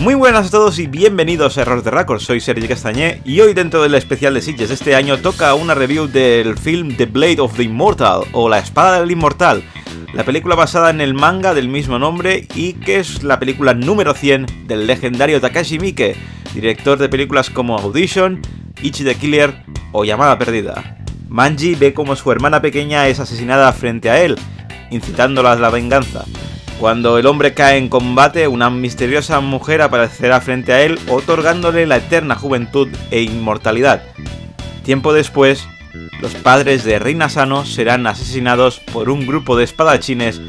Muy buenas a todos y bienvenidos a Error de Record, soy Sergi Castañé y hoy dentro del especial de Sitges de este año toca una review del film The Blade of the Immortal o La Espada del Inmortal, la película basada en el manga del mismo nombre y que es la película número 100 del legendario Takashi Miike, director de películas como Audition, Ichi the Killer o Llamada Perdida. Manji ve como su hermana pequeña es asesinada frente a él, incitándola a la venganza. Cuando el hombre cae en combate, una misteriosa mujer aparecerá frente a él, otorgándole la eterna juventud e inmortalidad. Tiempo después, los padres de Rin Asano serán asesinados por un grupo de espadachines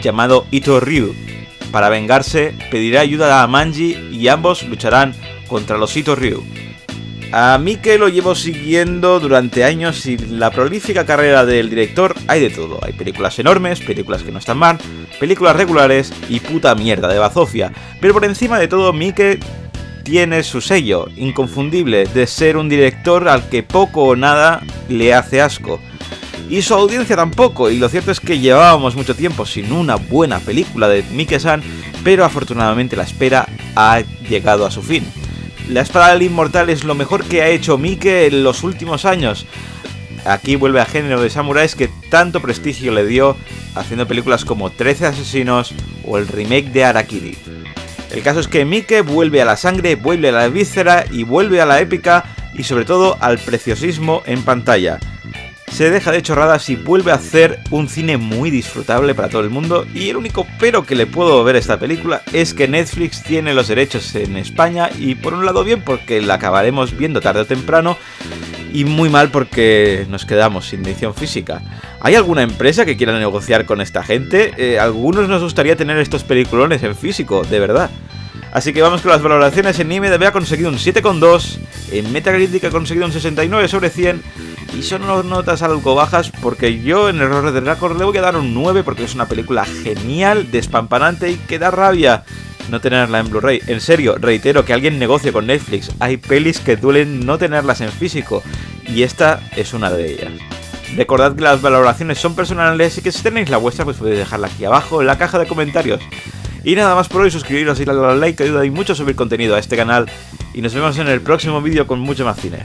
llamado Ito Ryu. Para vengarse, pedirá ayuda a Manji y ambos lucharán contra los Ito Ryu. A Miike lo llevo siguiendo durante años y la prolífica carrera del director hay de todo. Hay películas enormes, películas que no están mal, películas regulares y puta mierda de bazofia. Pero por encima de todo, Miike tiene su sello inconfundible de ser un director al que poco o nada le hace asco. Y su audiencia tampoco, y lo cierto es que llevábamos mucho tiempo sin una buena película de Miike-san, pero afortunadamente la espera ha llegado a su fin. La Espada del Inmortal es lo mejor que ha hecho Miike en los últimos años. Aquí vuelve al género de samuráis que tanto prestigio le dio haciendo películas como 13 asesinos o el remake de Harakiri. El caso es que Miike vuelve a la sangre, vuelve a la víscera y vuelve a la épica y sobre todo al preciosismo en pantalla. Se deja de chorradas y vuelve a hacer un cine muy disfrutable para todo el mundo, y el único pero que le puedo ver a esta película es que Netflix tiene los derechos en España, y por un lado bien porque la acabaremos viendo tarde o temprano, y muy mal porque nos quedamos sin edición física. ¿Hay alguna empresa que quiera negociar con esta gente? Algunos nos gustaría tener estos peliculones en físico, de verdad. Así que vamos con las valoraciones. En IMDb ha conseguido un 7,2, en Metacritic ha conseguido un 69 sobre 100, y son unas notas algo bajas porque yo en Error de Record le voy a dar un 9 porque es una película genial, despampanante y que da rabia no tenerla en Blu-ray. En serio, reitero que alguien negocie con Netflix. Hay pelis que duelen no tenerlas en físico y esta es una de ellas. Recordad que las valoraciones son personales y que si tenéis la vuestra pues podéis dejarla aquí abajo en la caja de comentarios. Y nada más por hoy, suscribiros y darle al like que ayuda mucho a subir contenido a este canal y nos vemos en el próximo vídeo con mucho más cine.